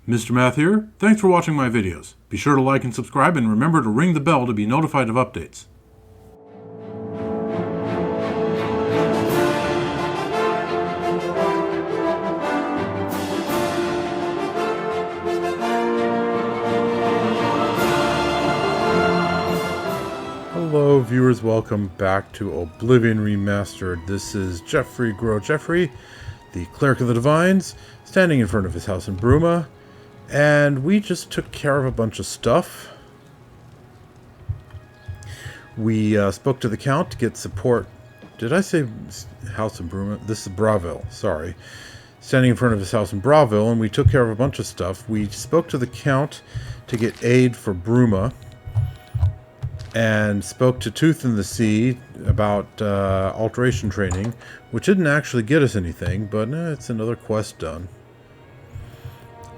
Mr. Math here. Thanks for watching my videos. Be sure to like and subscribe and remember to ring the bell to be notified of updates. Hello viewers, welcome back to Oblivion Remastered. This is Geoffrey Jeffrey, the Cleric of the Divines, standing in front of his house in Bruma. And we just took care of a bunch of stuff. We spoke to the Count to get support. Did I say house in Bruma? This is Bravil, sorry. Standing in front of his house in Bravil, and we took care of a bunch of stuff. We spoke to the Count to get aid for Bruma. And spoke to Tooth in the Sea about alteration training, which didn't actually get us anything, but it's another quest done.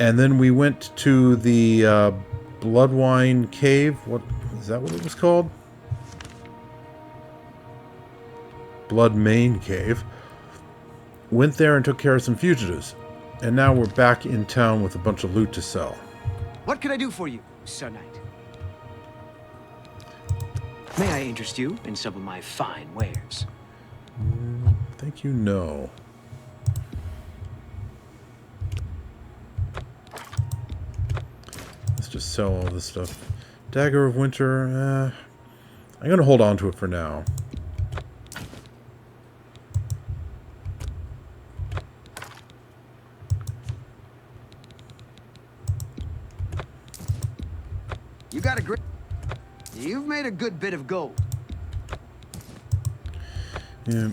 And then we went to the Bloodwine Cave. What is that? What it was called? Bloodmane Cave. Went there and took care of some fugitives, and now we're back in town with a bunch of loot to sell. What can I do for you, Sir Knight? May I interest you in some of my fine wares? Thank you, no. Let's just sell all this stuff. Dagger of Winter, I'm going to hold on to it for now. You got a great... You've made a good bit of gold. Yeah.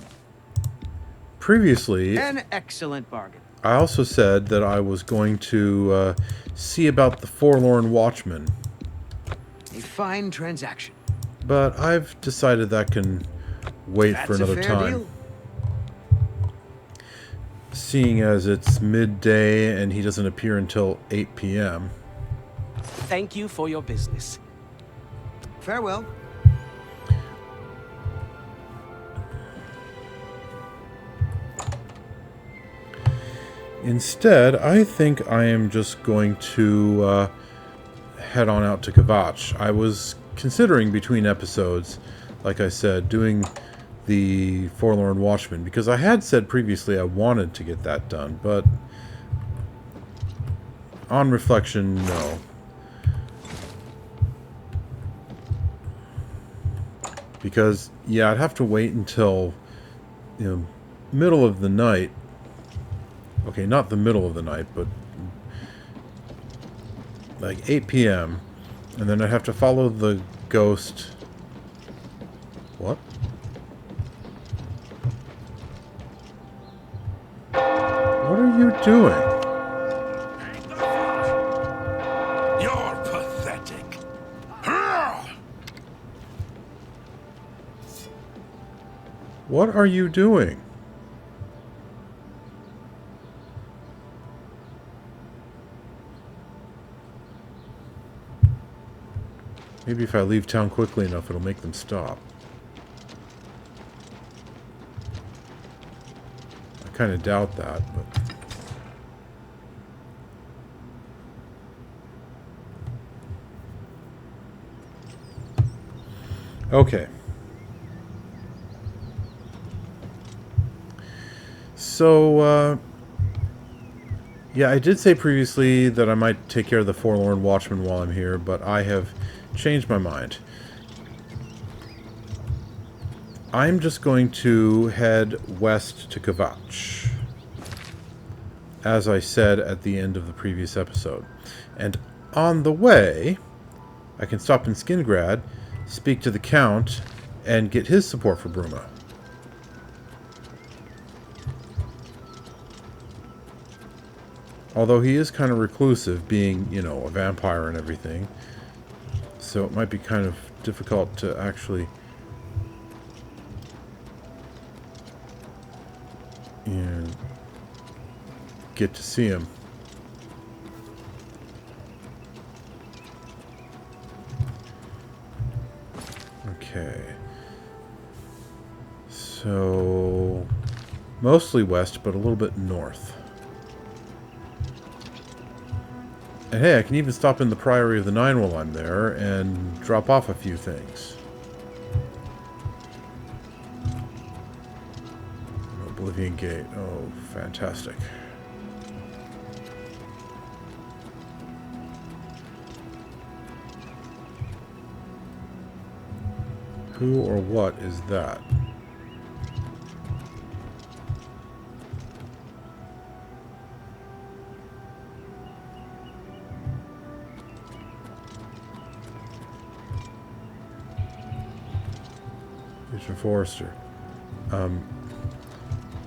Previously, An excellent bargain. I also said that I was going to see about the Forlorn Watchman. A fine transaction. But I've decided that can wait That's for another a fair time. Deal. Seeing as it's midday and he doesn't appear until 8 p.m. Thank you for your business. Farewell. Instead, I think I am just going to head on out to Kvatch. I was considering between episodes, like I said, doing the Forlorn Watchman, because I had said previously I wanted to get that done, but on reflection, no. Because, yeah, I'd have to wait until, middle of the night. Okay, not the middle of the night, but like 8 p.m. And then I'd have to follow the ghost. What? What are you doing? You're pathetic. What are you doing? Maybe if I leave town quickly enough, it'll make them stop. I kind of doubt that, but... Okay. So, yeah, I did say previously that I might take care of the Forlorn Watchman while I'm here, but I have changed my mind. I'm just going to head west to Kvatch, as I said at the end of the previous episode. And on the way, I can stop in Skingrad, speak to the Count, and get his support for Bruma. Although he is kind of reclusive, being, a vampire and everything. So it might be kind of difficult to actually, get to see him. Okay. So, mostly west, but a little bit north. And hey, I can even stop in the Priory of the Nine while I'm there and drop off a few things. Oblivion Gate. Oh, fantastic. Who or what is that? Mr. Forrester.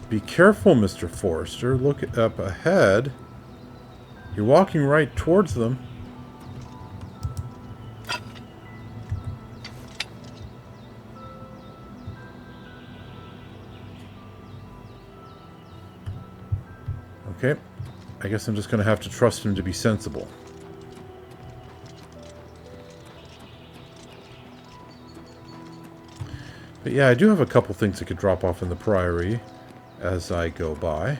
Be careful, Mr. Forrester. Look up ahead. You're walking right towards them. Okay. I guess I'm just going to have to trust him to be sensible. But yeah, I do have a couple things I could drop off in the Priory as I go by.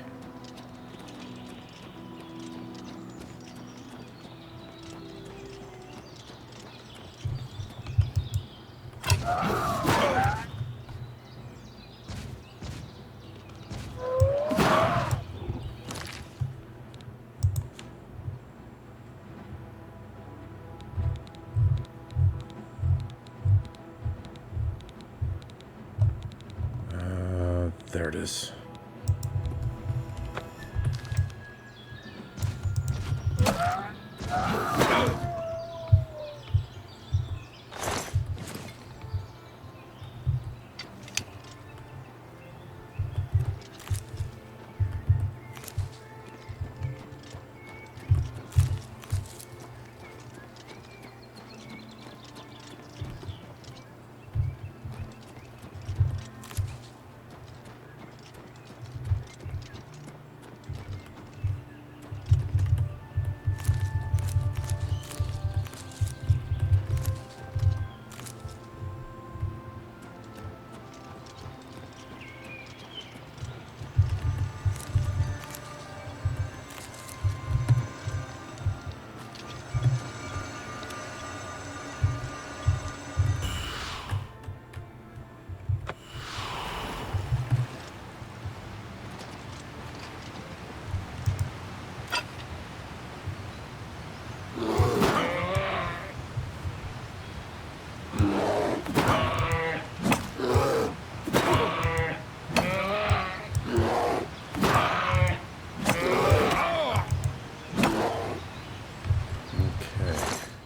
There it is.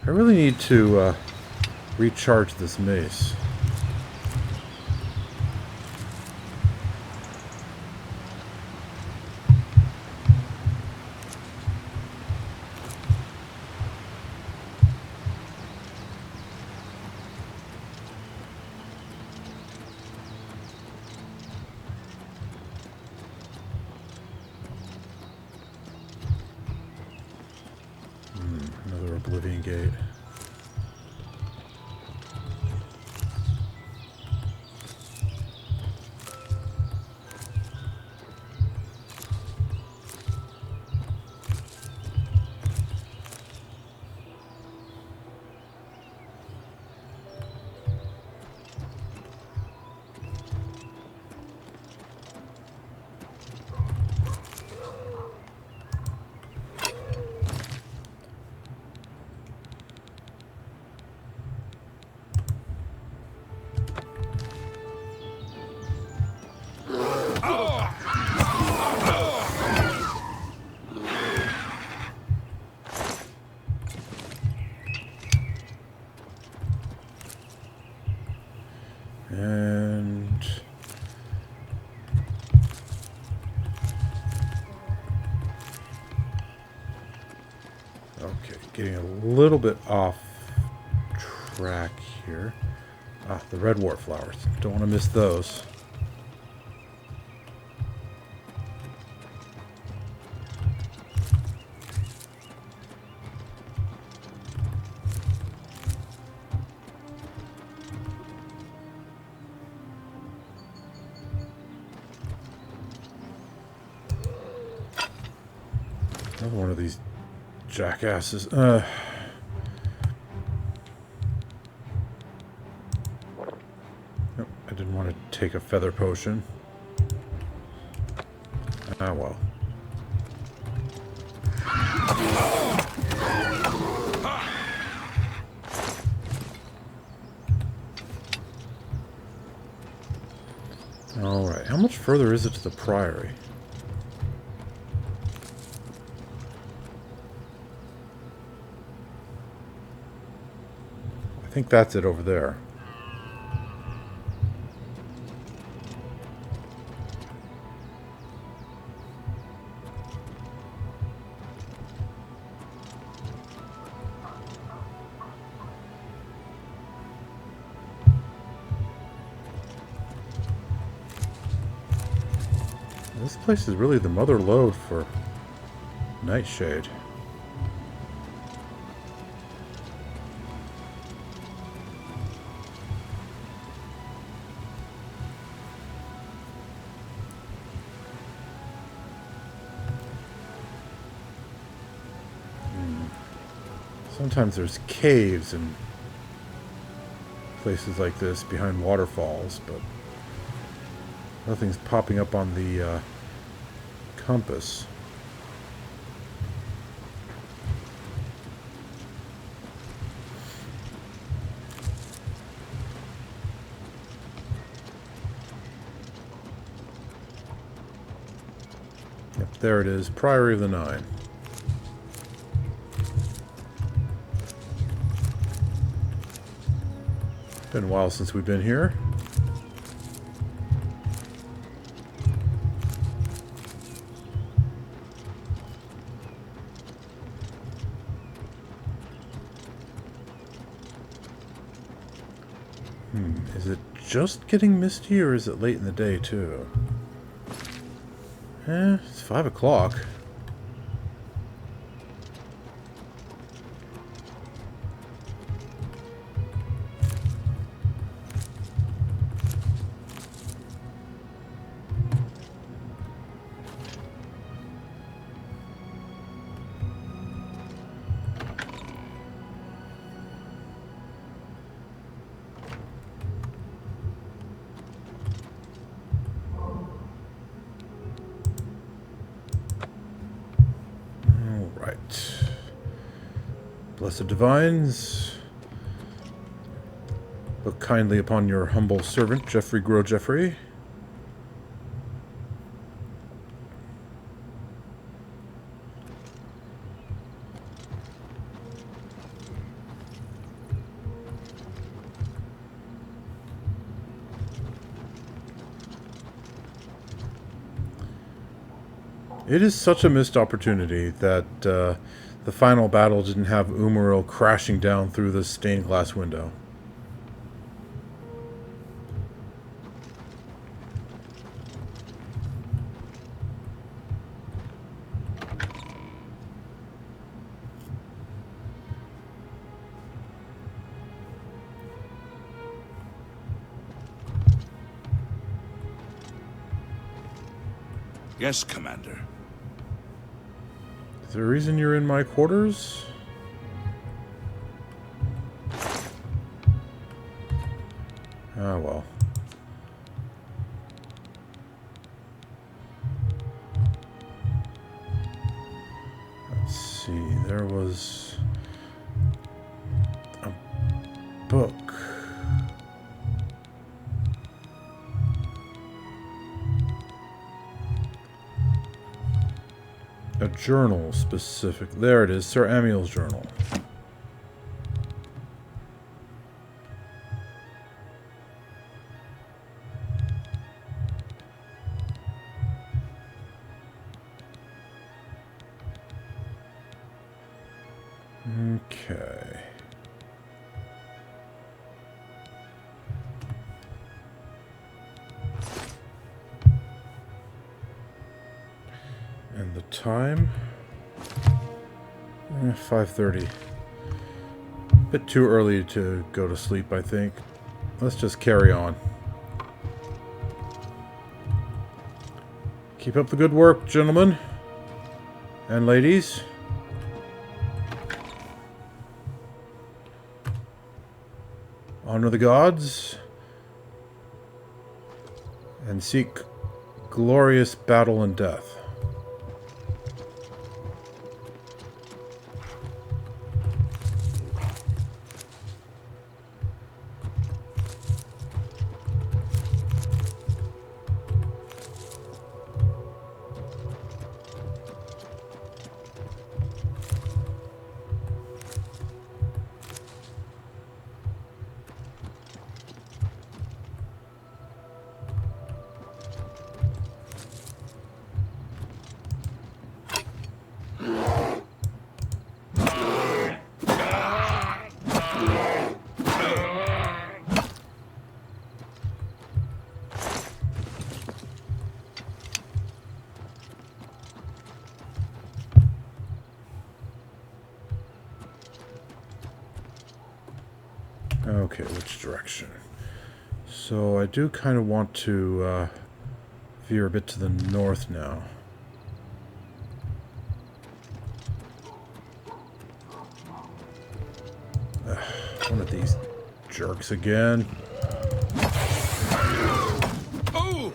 I really need to recharge this mace. Another Oblivion Gate. And okay, getting a little bit off track here. Ah, the red wart flowers. Don't want to miss those. Another one of these jackasses. Nope, I didn't want to take a feather potion. Ah, well. Alright, how much further is it to the Priory? I think that's it over there. This place is really the mother lode for Nightshade. Sometimes there's caves and places like this behind waterfalls, but nothing's popping up on the compass. Yep, there it is. Priory of the Nine. Been a while since we've been here. Is it just getting misty, or is it late in the day, too? It's 5 o'clock. Blessed Divines, look kindly upon your humble servant, Geoffrey Grow Geoffrey. It is such a missed opportunity that the final battle didn't have Umaril crashing down through the stained glass window. Yes, Commander. Is there a reason you're in my quarters? Ah, well. Let's see, there was a book. A journal specific. There it is, Sir Amiel's journal. Okay. And the time? 5:30. Bit too early to go to sleep, I think. Let's just carry on. Keep up the good work, gentlemen and ladies. honor the gods and seek glorious battle and death. Okay, which direction? So I do kind of want to veer a bit to the north now. One of these jerks again. Oh!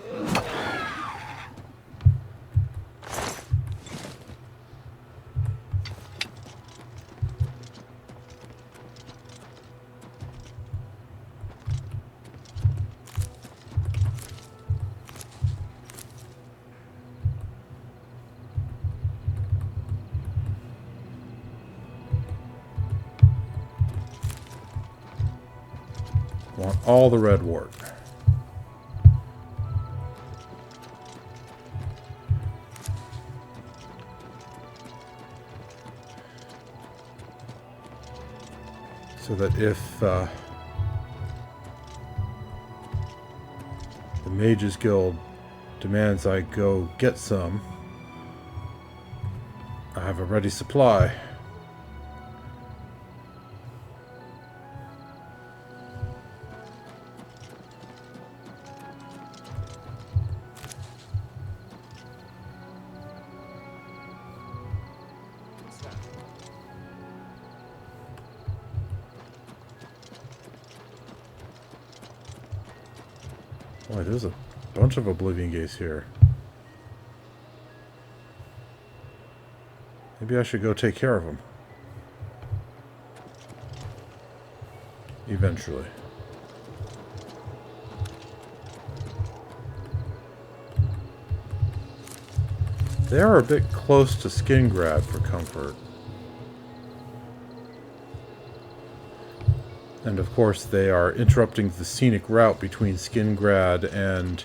Want all the red wart. So that if the Mages Guild demands I go get some, I have a ready supply. Boy, there's a bunch of Oblivion gates here. Maybe I should go take care of them. Eventually. They are a bit close to Skingrad for comfort. And of course they are interrupting the scenic route between Skingrad and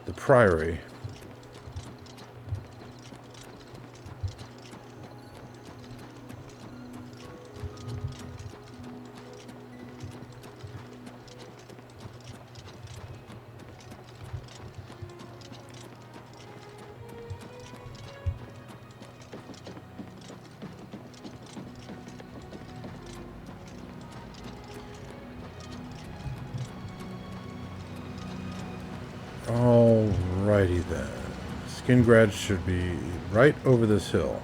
the Priory. Alrighty then. Skingrad should be right over this hill.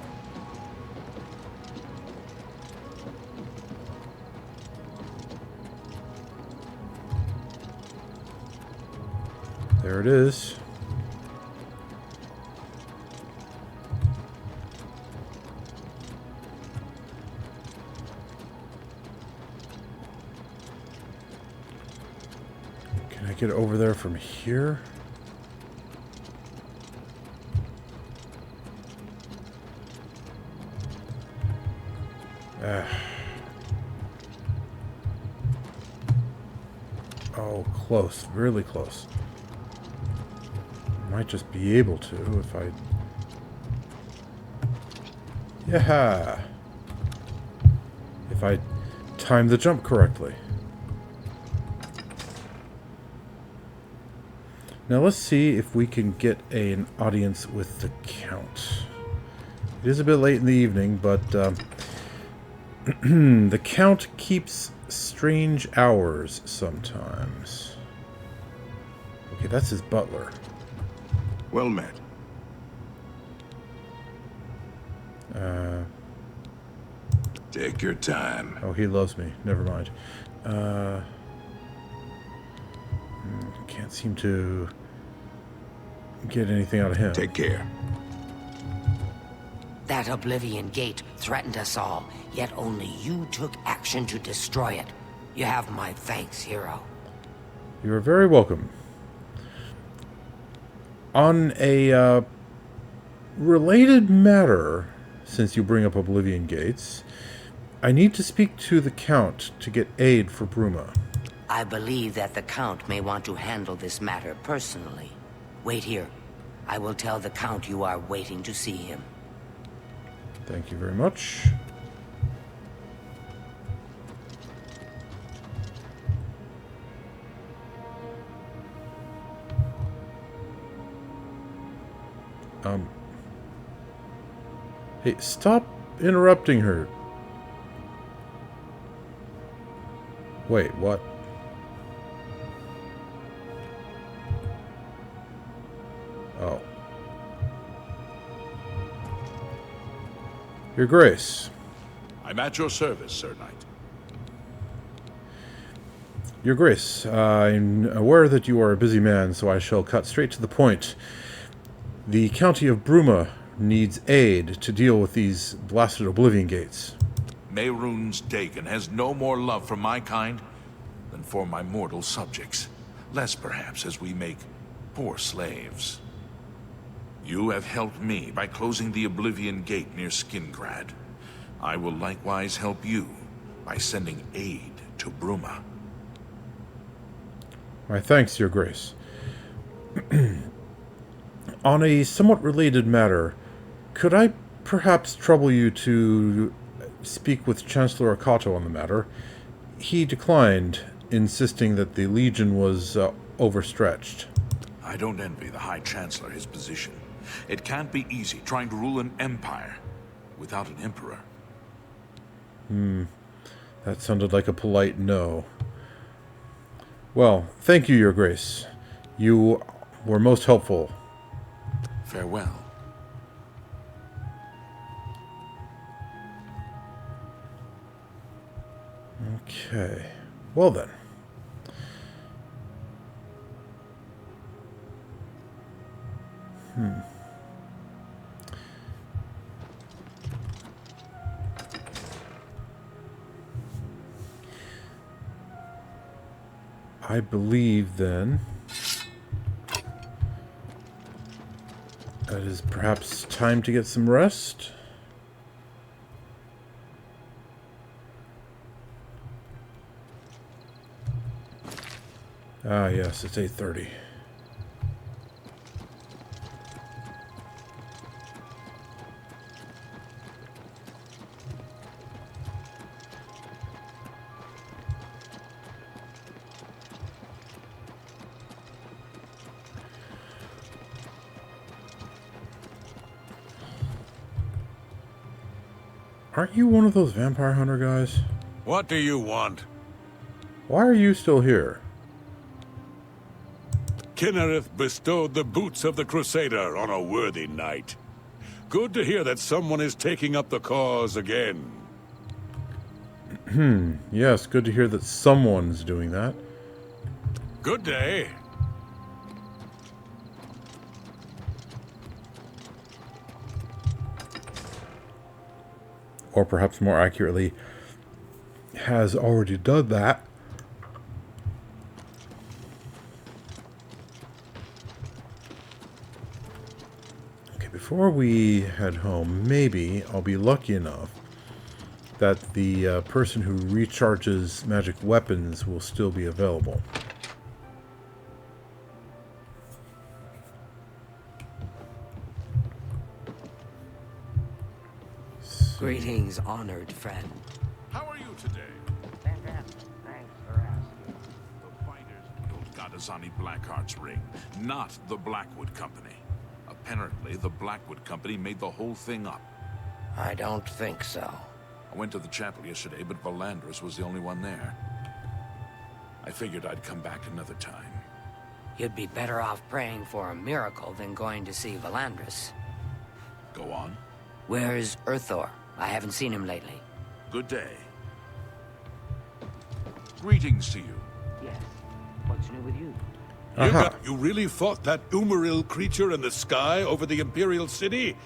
There it is. Can I get over there from here? Oh, close. Really close. Might just be able to if I... Yeah! If I time the jump correctly. Now let's see if we can get an audience with the Count. It is a bit late in the evening, but the Count keeps strange hours sometimes. Okay, that's his butler. Well met. Uh, Take your time. oh, he loves me. Never mind. Can't seem to get anything out of him. Take care. That Oblivion Gate threatened us all, yet only you took action to destroy it. You have my thanks, hero. You are very welcome. On a related matter, since you bring up Oblivion Gates, I need to speak to the Count to get aid for Bruma. I believe that the Count may want to handle this matter personally. Wait here. I will tell the Count you are waiting to see him. Thank you very much. Hey, stop interrupting her. Wait, what? Oh. Your Grace. I'm at your service, Sir Knight. Your Grace, I'm aware that you are a busy man, so I shall cut straight to the point. The County of Bruma needs aid to deal with these blasted Oblivion Gates. Mehrunes Dagon has no more love for my kind than for my mortal subjects. Less, perhaps, as we make poor slaves. You have helped me by closing the Oblivion Gate near Skingrad. I will likewise help you by sending aid to Bruma. My thanks, Your Grace. On a somewhat related matter, could I perhaps trouble you to speak with Chancellor Akato on the matter? He declined, insisting that the Legion was overstretched. I don't envy the High Chancellor his position. It can't be easy trying to rule an empire without an emperor. That sounded like a polite no. Well, thank you, Your Grace. You were most helpful. Farewell. Okay. Well then. I believe then that is perhaps time to get some rest. Ah, yes, it's 8:30. Aren't you one of those vampire hunter guys? What do you want? Why are you still here? Kinnereth bestowed the boots of the Crusader on a worthy knight. Good to hear that someone is taking up the cause again. Yes, good to hear that someone's doing that. Good day. Or perhaps more accurately, has already done that. Okay, before we head home, maybe I'll be lucky enough that the person who recharges magic weapons will still be available. Greetings, honored friend. How are you today? Fantastic. Thanks for asking. The Fighters Guild got Azani Blackheart's ring, not the Blackwood Company. Apparently, the Blackwood Company made the whole thing up. I don't think so. I went to the chapel yesterday, but Valandris was the only one there. I figured I'd come back another time. You'd be better off praying for a miracle than going to see Valandris. Go on. Where's Urthor? I haven't seen him lately. Good day. Greetings to you. Yes. What's new with you? You really fought that Umaril creature in the sky over the Imperial City?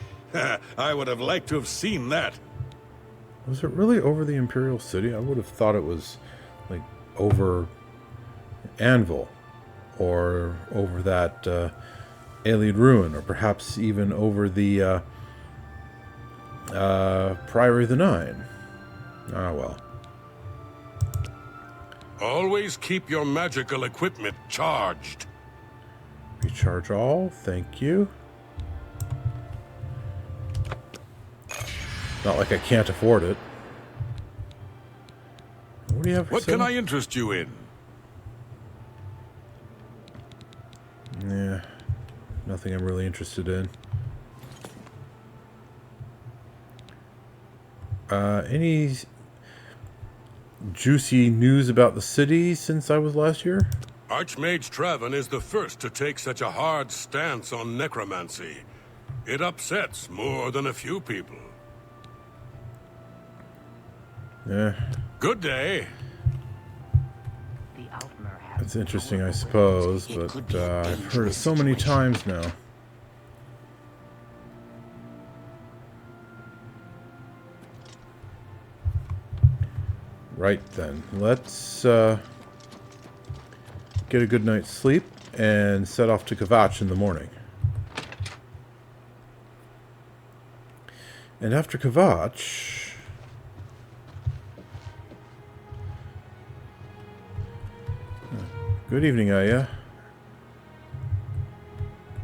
I would have liked to have seen that. Was it really over the Imperial City? I would have thought it was, like, over Anvil. Or over that Alien Ruin. Or perhaps even over the Priory of the Nine. Ah, well. Always keep your magical equipment charged. Recharge all, thank you. Not like I can't afford it. What do you have for What sale? can I interest you in? Yeah, nothing I'm really interested in. Any juicy news about the city since I was last here? Archmage Traven is the first to take such a hard stance on necromancy. It upsets more than a few people. Yeah, The Good day. Altmer have that's interesting, I power suppose, over things. It could be but a I've heard it dangerous so many situation. times now. Right then, let's get a good night's sleep and set off to Kvatch in the morning. And after Kvatch, good evening, Aya.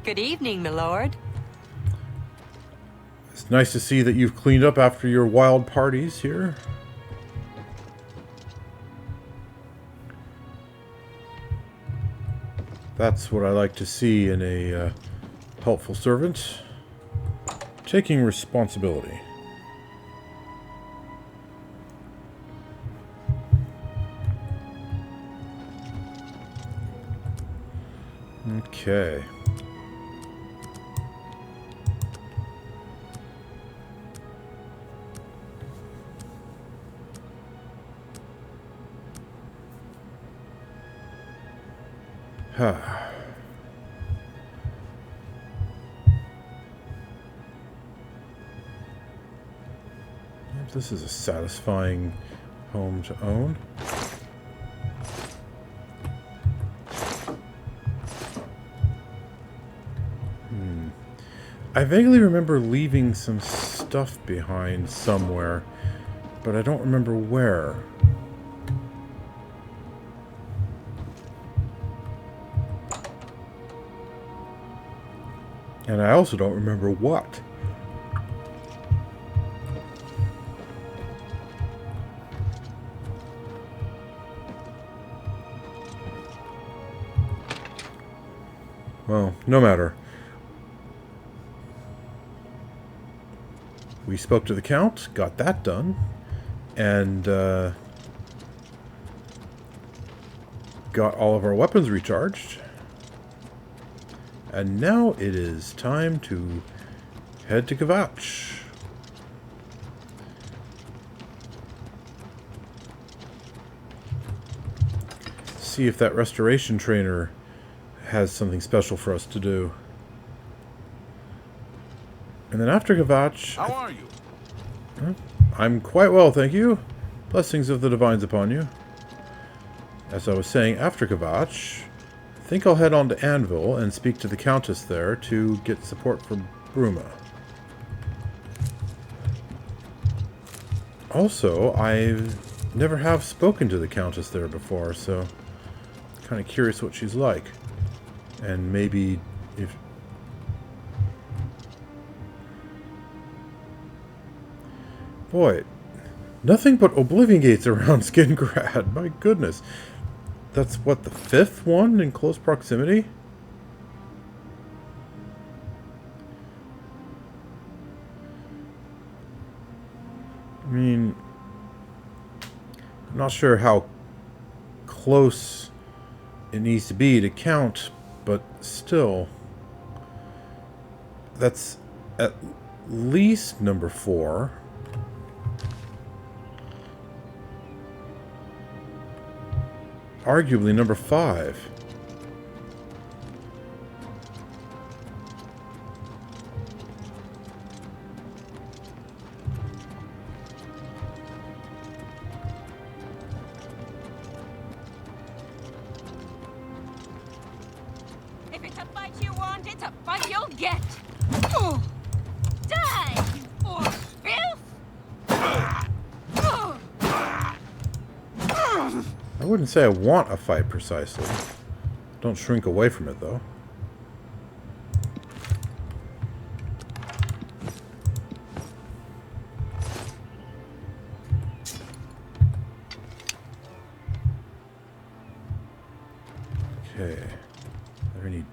Good evening, my lord. It's nice to see that you've cleaned up after your wild parties here. That's what I like to see in a helpful servant. Taking responsibility. Okay. This is a satisfying home to own. I vaguely remember leaving some stuff behind somewhere, but I don't remember where. And I also don't remember what. Well, no matter. We spoke to the Count, got that done, and got all of our weapons recharged. And now it is time to head to Kvatch. See if that restoration trainer has something special for us to do. And then after Kvatch... How are you? I'm quite well, thank you. Blessings of the Divines upon you. As I was saying, after Kvatch, I think I'll head on to Anvil and speak to the Countess there to get support for Bruma. Also, I never have spoken to the Countess there before, so kind of curious what she's like. And maybe if... Boy, nothing but Oblivion gates around Skingrad. My goodness. That's what, the 5th one in close proximity? I mean, I'm not sure how close it needs to be to count, but still, that's at least number 4. Arguably number 5. That's a fight you'll get! Oh. Die, you poor filth! I wouldn't say I want a fight precisely. Don't shrink away from it, though. Okay. Are there any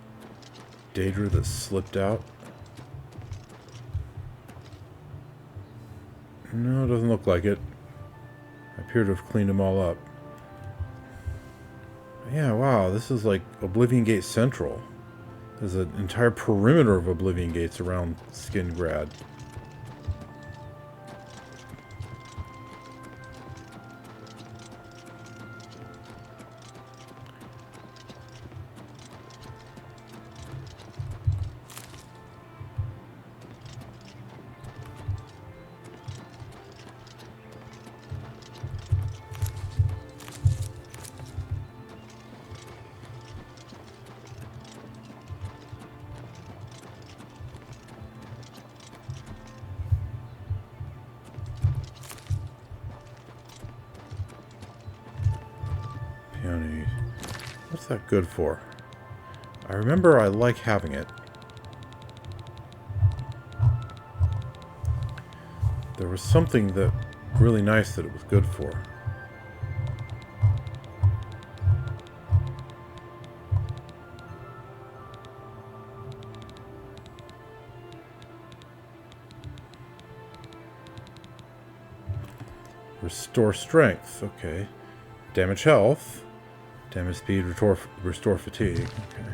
Daedra that slipped out? No, it doesn't look like it. I appear to have cleaned them all up. Yeah, wow, this is like Oblivion Gate Central. There's an entire perimeter of Oblivion Gates around Skingrad. What's that good for? I remember I like having it. There was something that really nice that it was good for. Restore strength. Okay. Damage health. Damage speed, restore fatigue. Okay.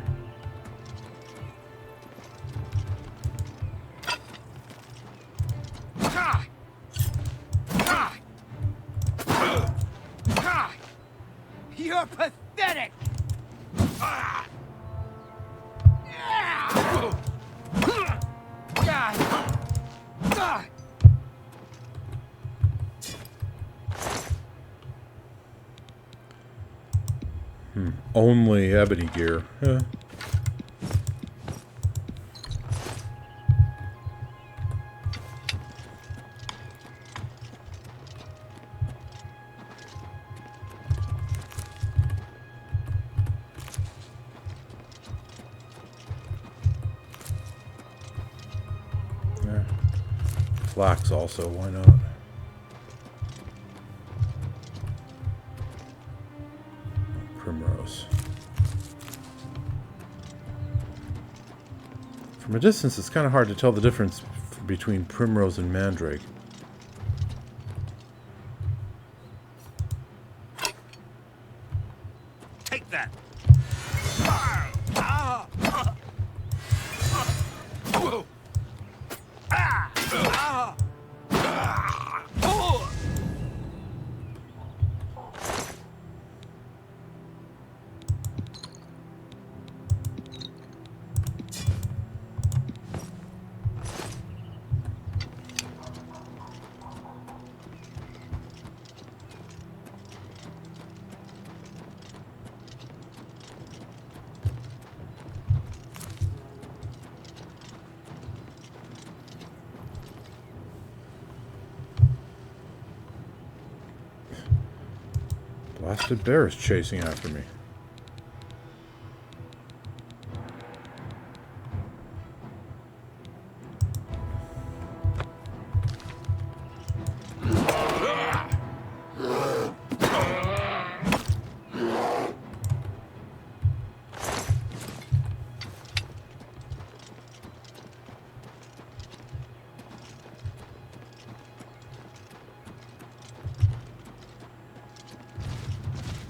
You're pathetic! Only ebony gear. Yeah. Flax also, why not? Primrose. From a distance, it's kind of hard to tell the difference between Primrose and Mandrake. Take that! Blasted bear is chasing after me.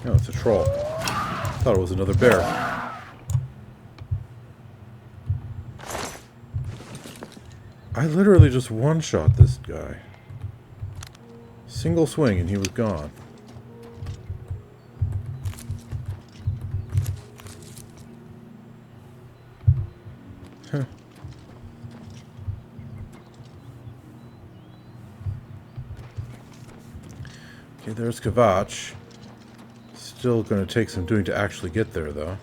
No, it's a troll. Thought it was another bear. I literally just one-shot this guy. Single swing and he was gone. Huh. Okay, there's Kvatch. Still going to take some doing to actually get there, though.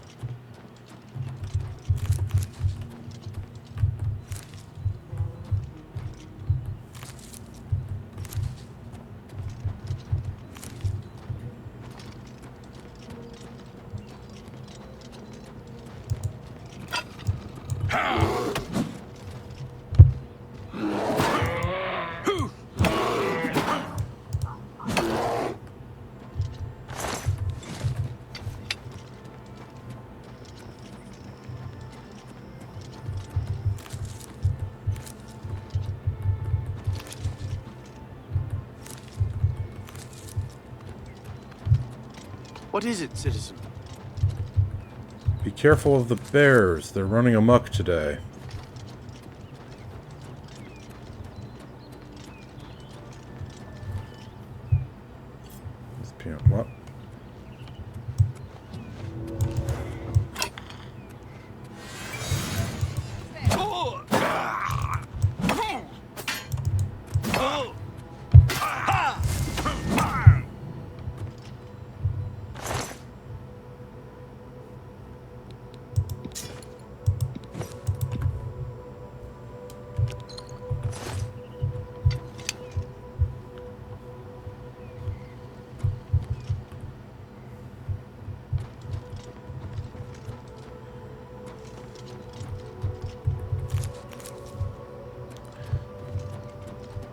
What is it, citizen? Be careful of the bears. They're running amok today. This PM, what?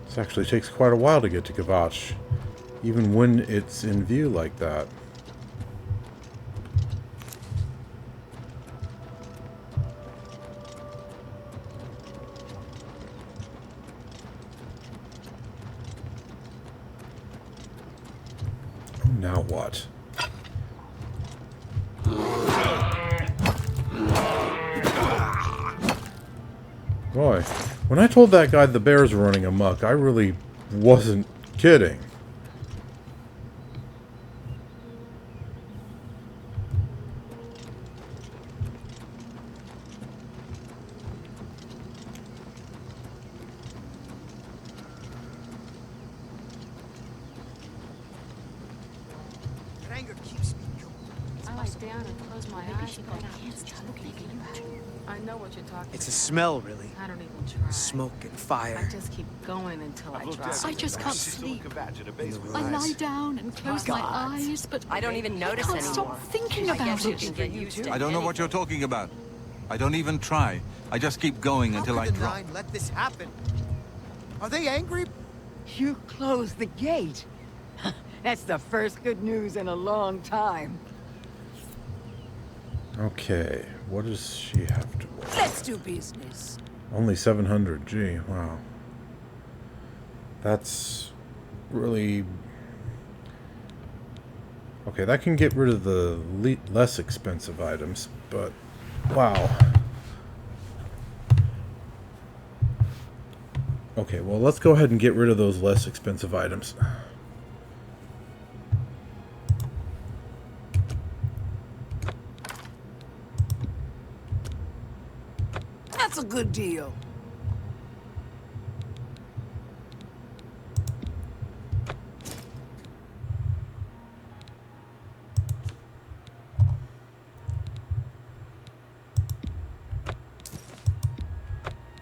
This actually takes quite a while to get to Kvatch, even when it's in view like that. Now what? Boy, when I told that guy the bears were running amok, I really wasn't kidding. That anger keeps me going. I lie down and close my eyes, but I can't stop thinking about it. I know what you're talking It's a about. smell, really. I don't even try. Smoke and fire. I just keep going until I try. I just can't sleep. I lie down and close my eyes, but I don't even notice I can't anymore. stop thinking I about guess you it. can get used to I it. don't know what you're talking about. I don't even try. I just keep going until I How could the drop. Nine let this happen? Are they angry? You closed the gate. That's the first good news in a long time. Okay, what does she have to wear? Let's do business. Only 700. Gee, wow. That's really... Okay, that can get rid of the less expensive items, but... Wow. Okay, well, let's go ahead and get rid of those less expensive items. That's a good deal.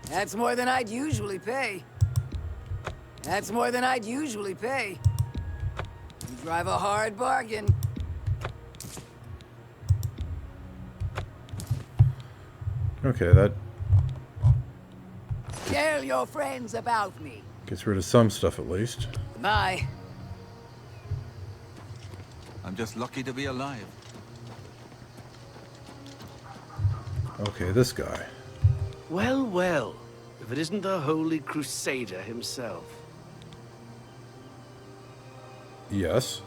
That's more than I'd usually pay. That's more than I'd usually pay. You drive a hard bargain. Okay, that Tell your friends about me. gets rid of some stuff at least. Bye. I'm just lucky to be alive. Okay, this guy. Well, well. If it isn't the Holy Crusader himself. Yes.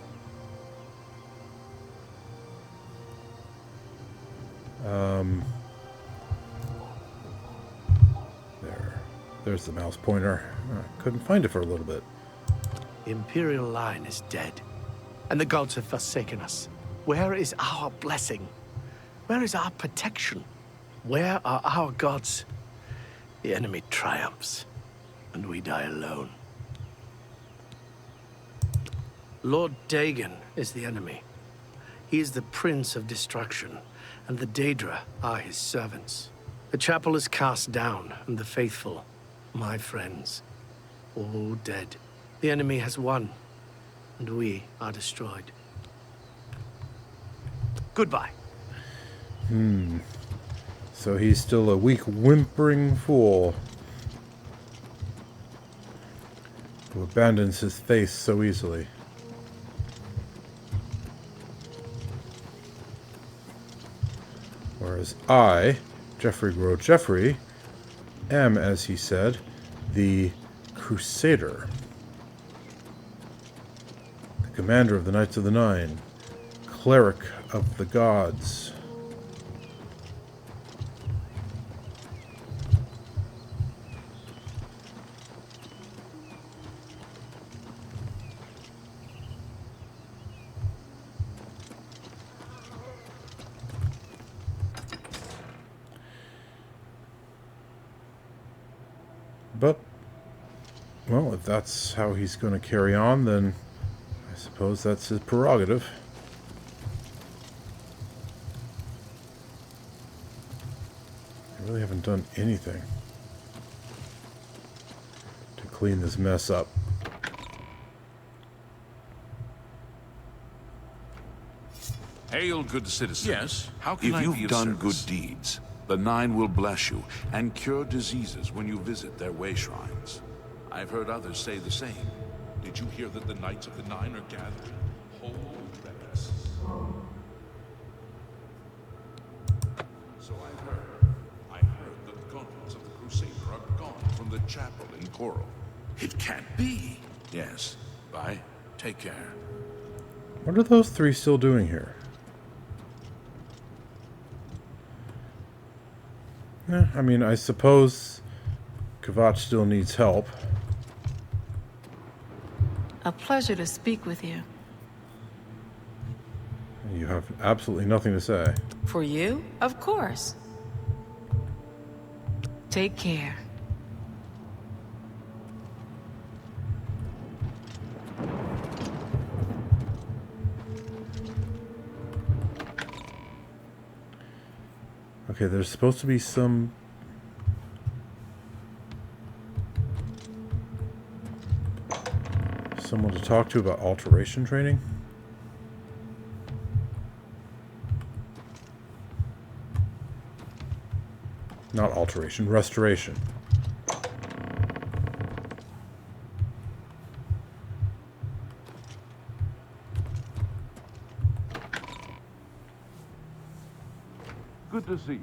There's the mouse pointer. Couldn't find it for a little bit. The Imperial line is dead, and the gods have forsaken us. Where is our blessing? Where is our protection? Where are our gods? The enemy triumphs, and we die alone. Lord Dagon is the enemy. He is the prince of destruction, and the Daedra are his servants. The chapel is cast down, and the faithful, my friends, all dead. The enemy has won, and we are destroyed. Goodbye. So he's still a weak, whimpering fool who abandons his faith so easily. Whereas I, Geoffrey Grow Geoffrey, am, as he said, the Crusader, the commander of the Knights of the Nine, cleric of the gods. But, well, if that's how he's going to carry on, then I suppose that's his prerogative. I really haven't done anything to clean this mess up. Hail, good citizen. Yes? How can If I you've be of done service? good deeds, The Nine will bless you and cure diseases when you visit their way shrines. I've heard others say the same. Did you hear that the Knights of the Nine are gathering? Holy relics. So I've heard. I heard that the contents of the Crusader are gone from the chapel in Coral. It can't be. Yes. Bye. Take care. What are those three still doing here? I mean, I suppose Kvatch still needs help. A pleasure to speak with you. You have absolutely nothing to say. For you? Of course. Take care. Okay, there's supposed to be someone to talk to about alteration training. Not alteration, restoration. Good to see you.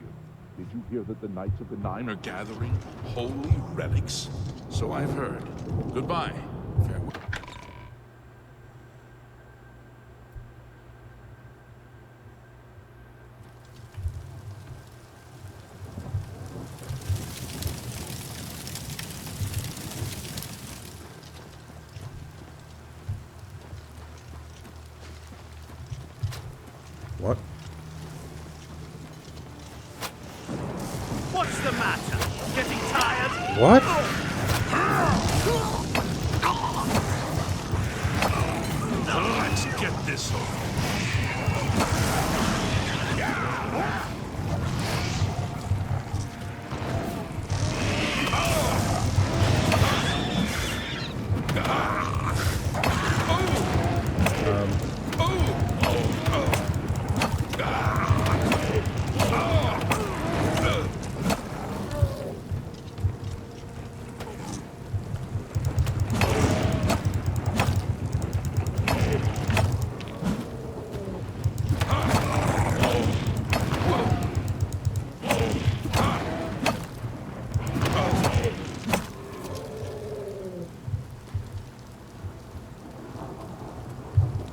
Did you hear that the Knights of the Nine are gathering holy relics? So I've heard. Goodbye. Farewell. What? What's the matter? Getting tired? What? let's get this over.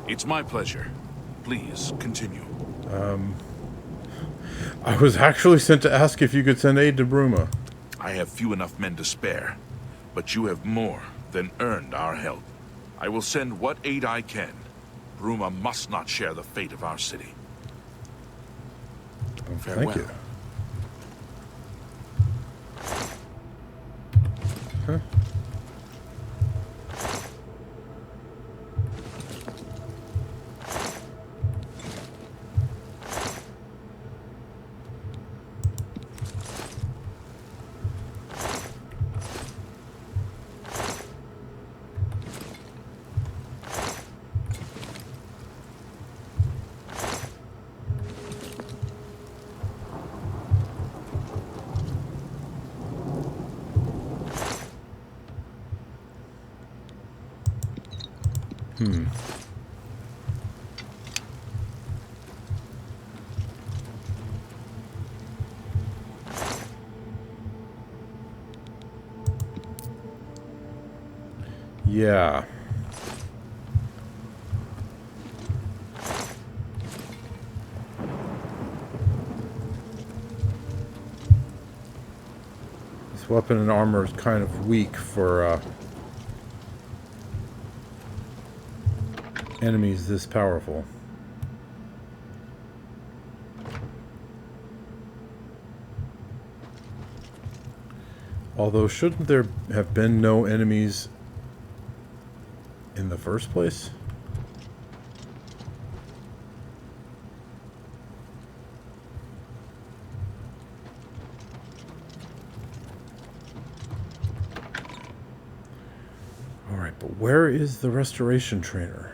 It's my pleasure. Please continue. I was actually sent to ask if you could send aid to Bruma. I have few enough men to spare, but you have more than earned our help. I will send what aid I can. Bruma must not share the fate of our city. Farewell. Thank you. Huh? Yeah. weapon and armor is kind of weak for enemies this powerful. Although, shouldn't there have been no enemies in the first place? Alright, but where is the restoration trainer?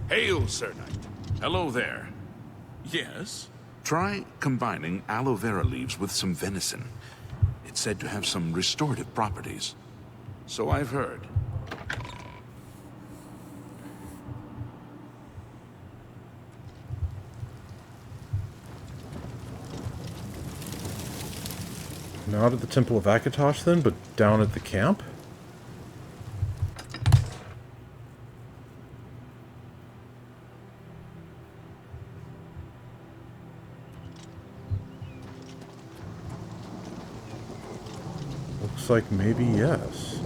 Hail, Sir Knight. Hello there. Yes? Try combining aloe vera leaves with some venison. It's said to have some restorative properties. So I've heard. Not at the Temple of Akatosh then, but down at the camp? Looks like maybe yes.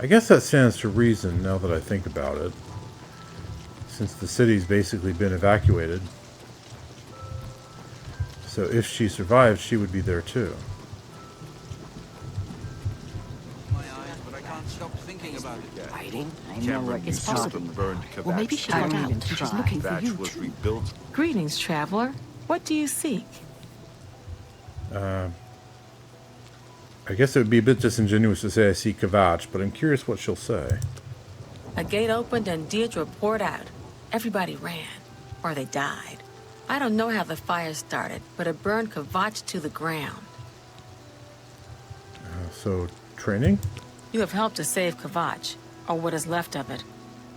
I guess that stands to reason now that I think about it, since the city's basically been evacuated. So if she survived, she would be there too. My eyes, but I can't stop thinking about it. Hiding? I know what It's you're possible. talking about. Well, maybe she got out and she's looking for you, was too. rebuilt. Greetings, traveler. What do you seek? I guess it would be a bit disingenuous to say I see Kvatch, but I'm curious what she'll say. A gate opened and Deirdre poured out. Everybody ran. Or they died. I don't know how the fire started, but it burned Kvatch to the ground. So, training? You have helped to save Kvatch, or what is left of it.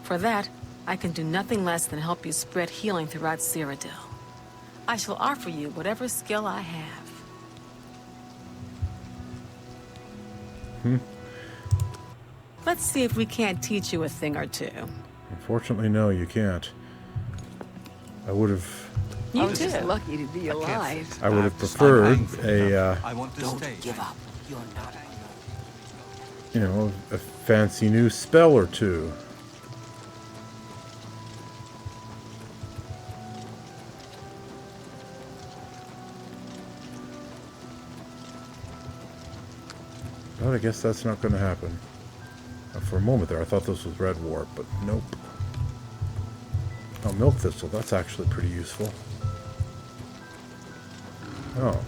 For that, I can do nothing less than help you spread healing throughout Cyrodiil. I shall offer you whatever skill I have. Let's see if we can't teach you a thing or two. Unfortunately, no, you can't. I would have... You I was too. just lucky to be alive. I would have preferred I want to Don't stay. give up. You're not alone. you know, a fancy new spell or two. But I guess that's not going to happen. For a moment there, I thought this was red warp, but nope. Oh, milk thistle. That's actually pretty useful. Oh.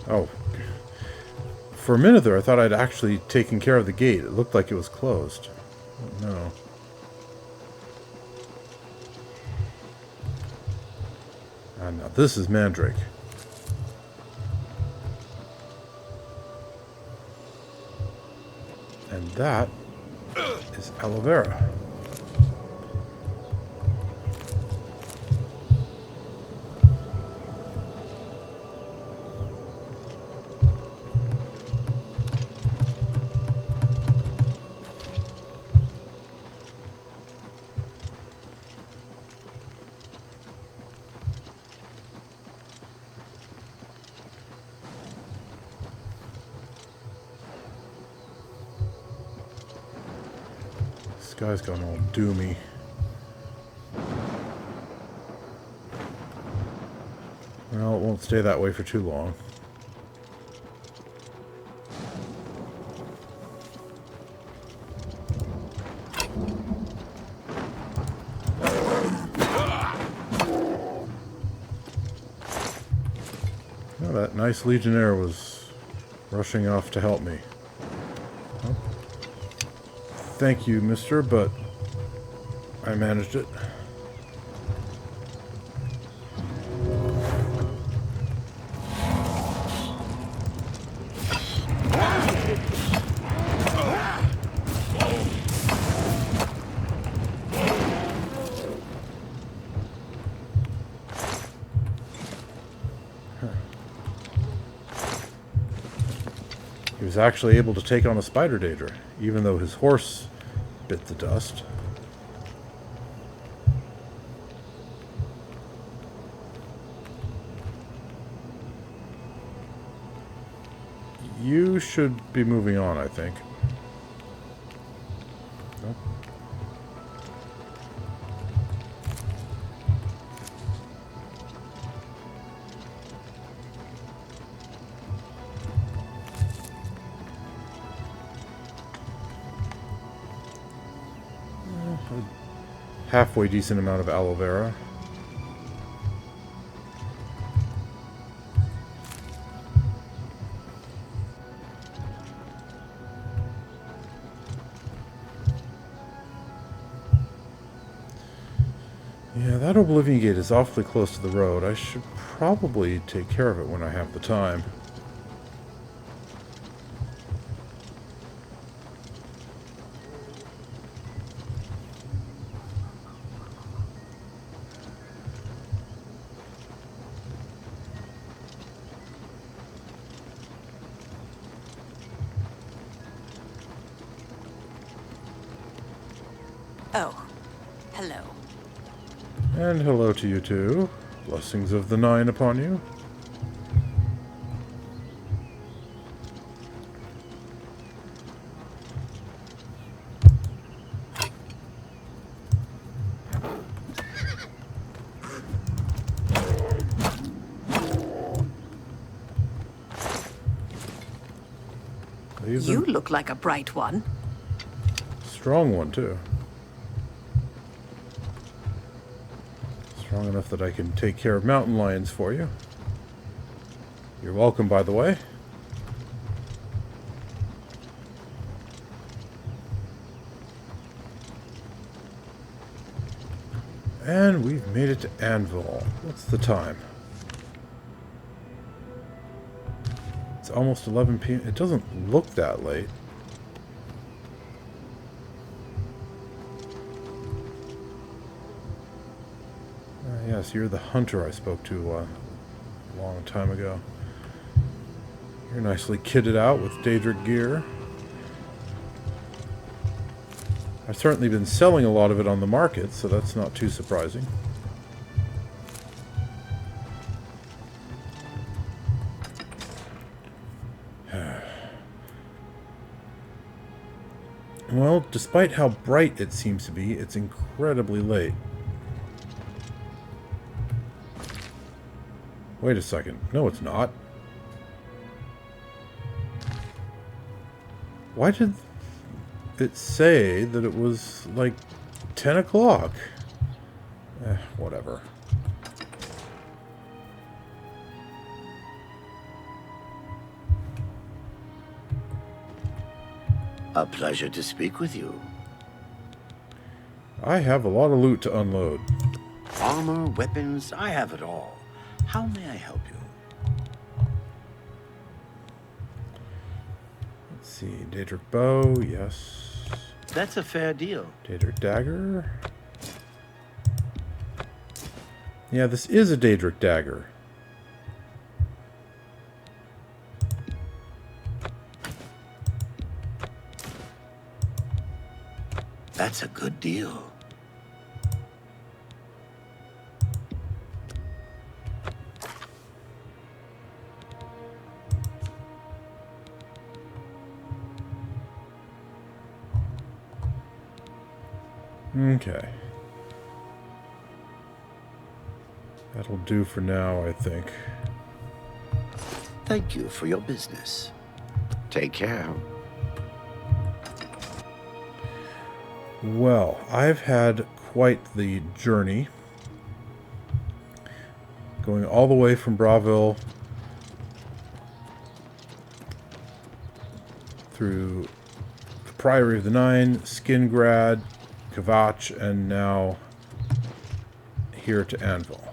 Oh. For a minute there, I thought I'd actually taken care of the gate. It looked like it was closed. Oh, no. Ah, now this is Mandrake. And that is aloe vera. This guy's gone all doomy. Well, it won't stay that way for too long. Oh, that nice legionnaire was rushing off to help me. Oh. Thank you, mister, but I managed it. He was actually able to take on a spider daedra, even though his horse bit the dust. You should be moving on, I think. Nope. Halfway decent amount of aloe vera. Yeah, that Oblivion Gate is awfully close to the road. I should probably take care of it when I have the time. Oh, hello. And hello to you too. Blessings of the Nine upon you. You look like a bright one. Strong one too. Strong enough that I can take care of mountain lions for you. You're welcome, by the way. And we've made it to Anvil. What's the time? It's almost 11 p.m. It doesn't look that late. Yes, you're the hunter I spoke to a long time ago. You're nicely kitted out with Daedric gear. I've certainly been selling a lot of it on the market, so that's not too surprising. Well, despite how bright it seems to be, it's incredibly late. Wait a second. No, it's not. Why did it say that it was like 10 o'clock? Whatever. A pleasure to speak with you. I have a lot of loot to unload. Armor, weapons, I have it all. How may I help you? Let's see. Daedric bow, yes. That's a fair deal. Daedric dagger. Yeah, this is a Daedric dagger. That's a good deal. Okay. That'll do for now, I think. Thank you for your business. Take care. Well, I've had quite the journey. Going all the way from Bravil through the Priory of the Nine, Skingrad, Kvatch, and now here to Anvil.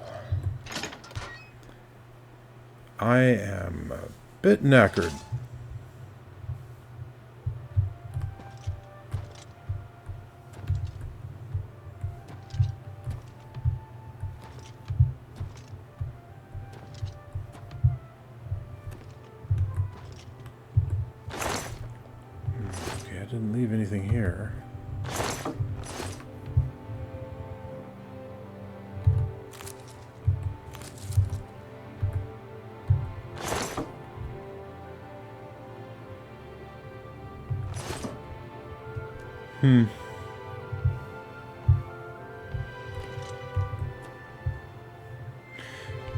I am a bit knackered. Okay, I didn't leave anything here.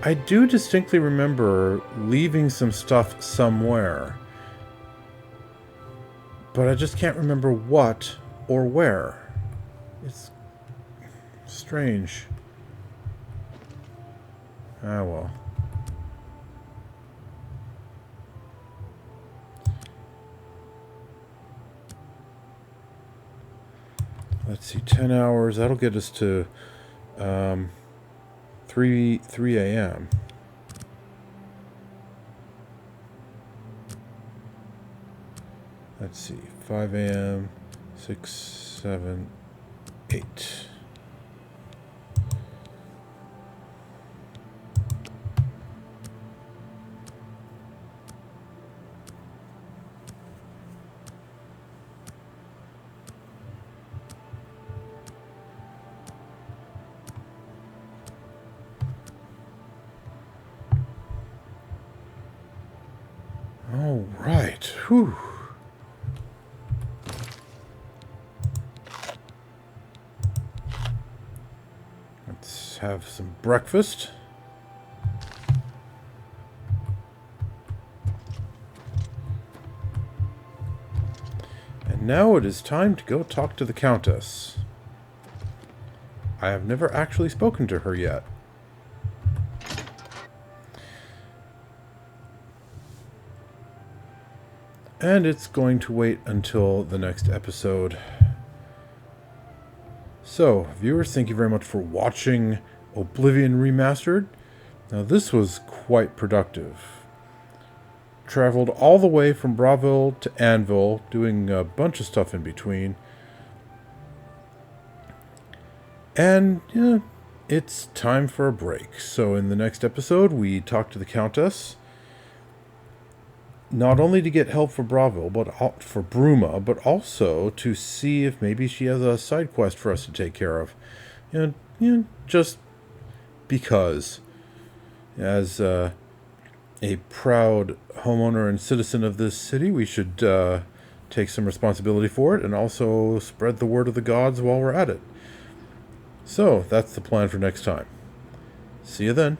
I do distinctly remember leaving some stuff somewhere, but I just can't remember what or where. It's strange. Ah, well. Let's see, 10 hours. That'll get us to 3 a.m. Let's see, 5 a.m., 6, 7, 8. All right. Whew. Let's have some breakfast. And now it is time to go talk to the Countess. I have never actually spoken to her yet. And it's going to wait until the next episode. So, viewers, thank you very much for watching Oblivion Remastered. Now, this was quite productive. Traveled all the way from Bravil to Anvil, doing a bunch of stuff in between. And, yeah, it's time for a break. So, in the next episode, we talk to the Countess. Not only to get help for Bravil, but for Bruma, but also to see if maybe she has a side quest for us to take care of. Just because, as a proud homeowner and citizen of this city, we should take some responsibility for it and also spread the word of the gods while we're at it. So, that's the plan for next time. See you then.